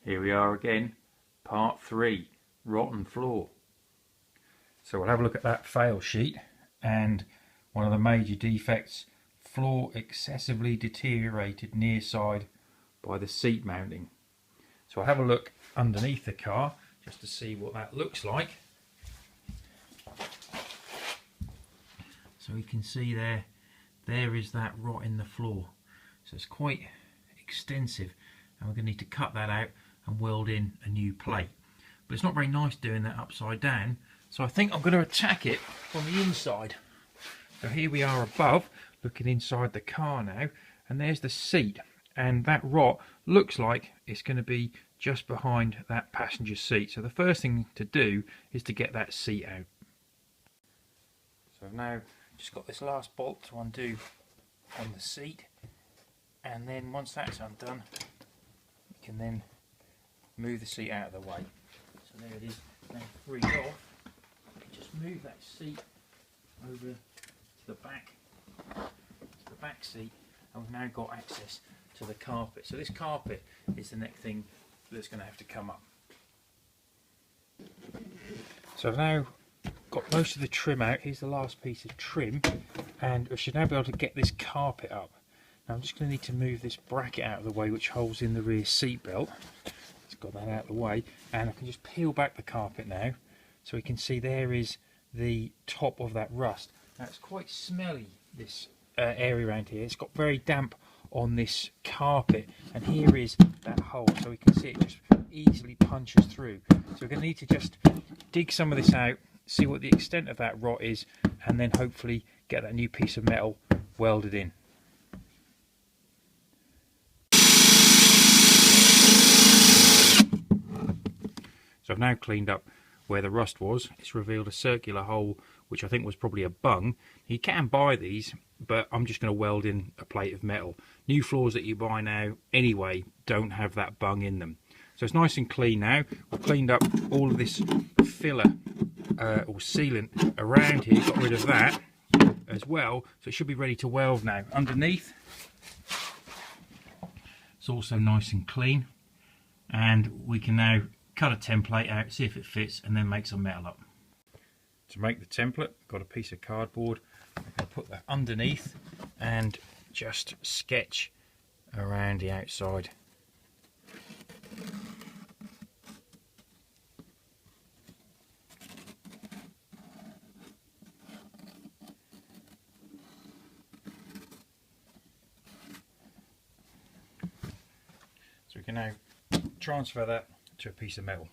Here we are again, part 3, rotten floor. So we'll have a look at that fail sheet, and one of the major defects, floor excessively deteriorated near side by the seat mounting. So I'll have a look underneath the car just to see what that looks like. So we can see there is that rot in the floor. So it's quite extensive, and we're going to need to cut that out and weld in a new plate. But it's not very nice doing that upside down, so I think I'm going to attack it from the inside. So here we are above, looking inside the car now, and there's the seat, and that rot looks like it's going to be just behind that passenger seat. So the first thing to do is to get that seat out. So I've now just got this last bolt to undo on the seat, and then once that's undone, you can then move the seat out of the way. So there it is, now freed off. You can just move that seat over to the back seat, and we've now got access to the carpet. So this carpet is the next thing that's going to have to come up. So I've now got most of the trim out. Here's the last piece of trim, and I should now be able to get this carpet up. Now I'm just going to need to move this bracket out of the way which holds in the rear seat belt. Got that out of the way, and I can just peel back the carpet now, so we can see there is the top of that rust. Now it's quite smelly, this area around here. It's got very damp on this carpet, and here is that hole, so we can see it just easily punches through. So we're going to need to just dig some of this out, see what the extent of that rot is, and then hopefully get that new piece of metal welded in. So I've now cleaned up where the rust was. It's revealed a circular hole, which I think was probably a bung. You can buy these, but I'm just going to weld in a plate of metal. New floors that you buy now anyway don't have that bung in them. So it's nice and clean now. We've cleaned up all of this filler or sealant around here, got rid of that as well. So it should be ready to weld now. Underneath, it's also nice and clean, and we can now cut a template out, see if it fits, and then make some metal up. To make the template, I've got a piece of cardboard. I'm going to put that underneath and just sketch around the outside. So we can now transfer that to a piece of metal.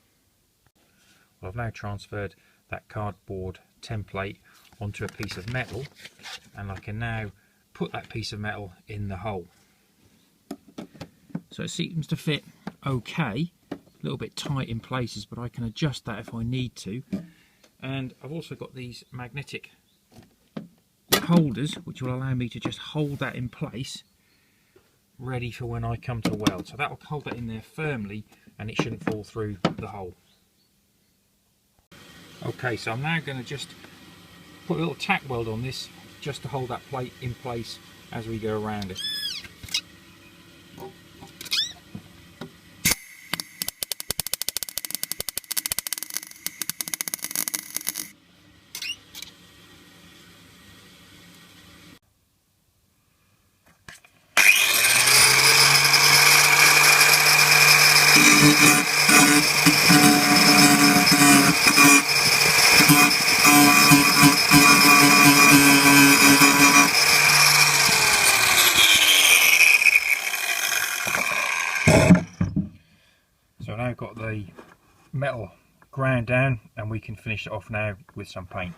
Well, I've now transferred that cardboard template onto a piece of metal, and I can now put that piece of metal in the hole. So it seems to fit okay, a little bit tight in places, but I can adjust that if I need to. And I've also got these magnetic holders which will allow me to just hold that in place, ready for when I come to weld. So that will hold that in there firmly, and it shouldn't fall through the hole. Okay, so I'm now going to just put a little tack weld on this just to hold that plate in place as we go around it. So I've now got the metal ground down, and we can finish it off now with some paint.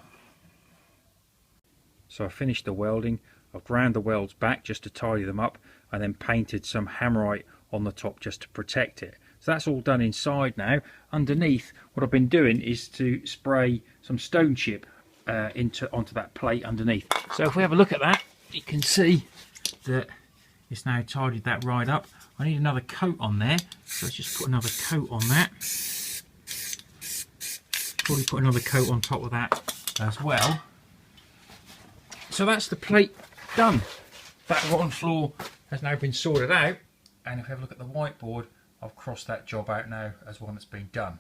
So I finished the welding. I've ground the welds back just to tidy them up, and then painted some Hammerite on the top just to protect it. So that's all done inside now. Underneath, what I've been doing is to spray some stone chip onto that plate underneath. So if we have a look at that, you can see that it's now tidied that right up. I need another coat on there, so let's just put another coat on that. Probably put another coat on top of that as well. So that's the plate done. That rotten floor has now been sorted out, and if we have a look at the whiteboard, I've crossed that job out now as one that's been done.